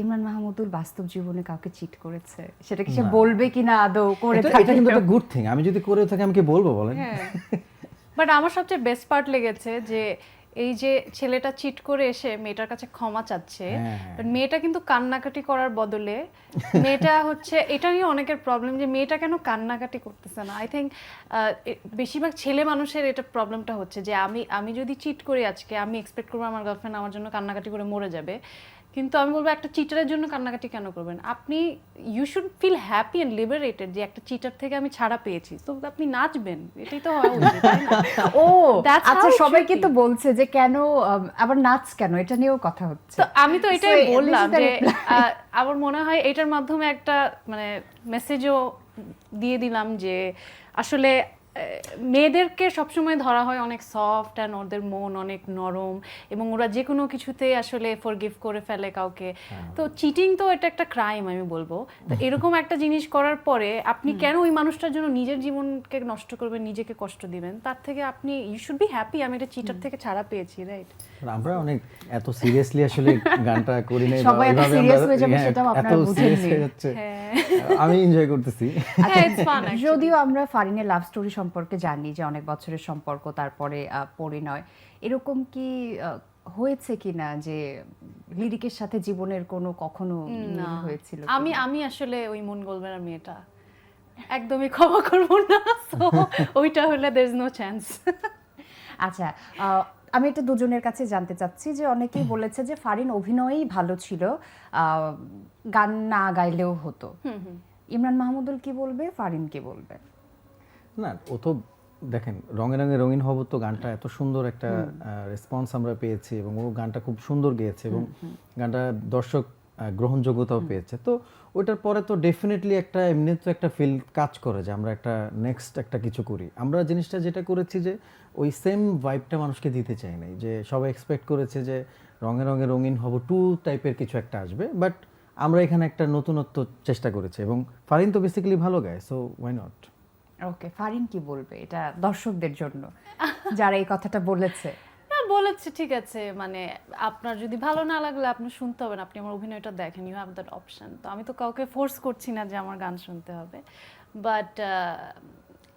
ইমরান মাহমুদুল বাস্তব জীবনে কাউকে চিট করেছে, সেটা কি সে বলবে কিনা আদৌ করে এটা থাকে? কিন্তু একটা গুড থিং। আমি যদি করে থাকি আমি কি বলবো বলেন? হ্যাঁ, বাট আমার সবচেয়ে বেস্ট পার্ট লেগেছে যে এই যে ছেলেটা চিট করে এসে মেয়েটার কাছে ক্ষমা চাচ্ছে, বাট মেয়েটা কিন্তু কান্নাকাটি করার বদলে মেয়েটা হচ্ছে, এটা নিয়ে অনেকের প্রবলেম যে মেয়েটা কেন কান্নাকাটি করতেছে না। আই থিঙ্ক বেশিরভাগ ছেলে মানুষের এটা প্রবলেমটা হচ্ছে যে আমি যদি চিট করি আজকে, আমি এক্সপেক্ট করবো আমার গার্লফ্রেন্ড আমার জন্য কান্নাকাটি করে মরে যাবে, কিন্তু আমি বলবো একটা চিটারের জন্য কান্নাকাটি কেন করবেন আপনি? You should feel happy and liberated যে একটা চিটার থেকে আমি ছাড়া পেয়েছি, তো আপনি নাচবেন, এটাই তো হওয়া উচিত, তাই না? ও That's আচ্ছা, how it সবাই should কিন্তু be. বলছে যে কেন আবার নাচ কেন, এটা নিয়েও কথা হচ্ছে। তো আমি তো এটাই So, this is বললাম the যে reply. আমার মনে হয় এটার মাধ্যমে একটা মানে মেসেজও দিয়ে দিলাম যে আসলে মেয়েদেরকে সবসময় ধরা হয় অনেক সফট অ্যান্ড ওদের মন অনেক নরম এবং ওরা যে কোনো কিছুতে আসলে ফরগিভ করে ফেলে কাউকে। তো চিটিং তো এটা একটা ক্রাইম আমি বলবো। তো এরকম একটা জিনিস করার পরে আপনি কেন ওই মানুষটার জন্য নিজের জীবনকে নষ্ট করবেন, নিজেকে কষ্ট দিবেন? তার থেকে আপনি ইউ শুড বি হ্যাপি আমি এটা চিটার থেকে ছাড়া পেয়েছি, রাইট? আমরা অনেক এত সিরিয়াসলি আসলে গানটা করি নাই, সবাই এত serious হয়ে যাবে সেটাও আপনারা এত সিরিয়াস বুঝেননি। হয়ে যাচ্ছে। আমি এনজয় করতেছি। হ্যাঁ, it's fun actually. যদিও আমরা ফারিনের লাভ স্টোরি সম্পর্কে জানি যে অনেক বছরের সম্পর্ক, তারপরে পরিণয়, এরকম কি হয়েছে কিনা যে লিরিকের সাথে জীবনের কোনো কখনো মিল হয়েছিল কিনা? আমি আসলে ওই মন গোলবেরার মেয়েটা একদমই ক্ষমা করব না, সো ওইটা হলে দের ইজ নো চান্স। আচ্ছা, আমি এটা দুজনের কাছে জানতে চাচ্ছি যে অনেকেই বলেছে যে ফারিন অভিনয়ই ভালো ছিল, গান না গাইলেও হতো। ইমরান মাহমুদুল কি বলবে, ফারিন কি বলবে? না, ও তো দেখেন রঙে রঙে রঙিন হব তো গানটা এত সুন্দর একটা রেসপন্স আমরা পেয়েছি এবং ও গানটা খুব সুন্দর গেয়েছে এবং গানটা দর্শক গ্রহণযোগ্যতাও পেয়েছে। তো ওইটার পরে তো ডেফিনেটলি একটা এমনি তো একটা ফিল কাজ করে যে আমরা একটা নেক্সট একটা কিছু করি। আমরা জিনিসটা যেটা করেছি যে ওই সেম ভাইবটা মানুষকে দিতে চাই নাই, যে সবাই এক্সপেক্ট করেছে যে রঙে রঙে রঙিন হব 2 টাইপের কিছু একটা আসবে, বাট আমরা এখানে একটা নতুনত্ব চেষ্টা করেছি এবং ফারিন তো বেসিক্যালি ভালো গায়, সো ওয়াই নট। ওকে, ফারিন কি বলবে এটা দর্শকদের জন্য যারা এই কথাটা বলেছে? না, বলেছে ঠিক আছে, মানে আপনার যদি ভালো না লাগলে আপনি শুনতে হবে না, আপনি আমার অভিনয়টা দেখেন, ইউ হ্যাভ দ্যাট অপশন। তো আমি তো কাউকে ফোর্স করছি না যে আমার গান শুনতে হবে, বাট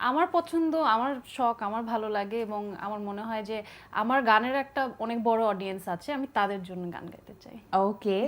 আমার পছন্দ, আমার শখ, আমার ভালো লাগে এবং আমার মনে হয় যে আমার গানের একটা অনেক বড় অডিয়েন্স আছে, আমি তাদের জন্য গান গাইতে চাই। ওকে।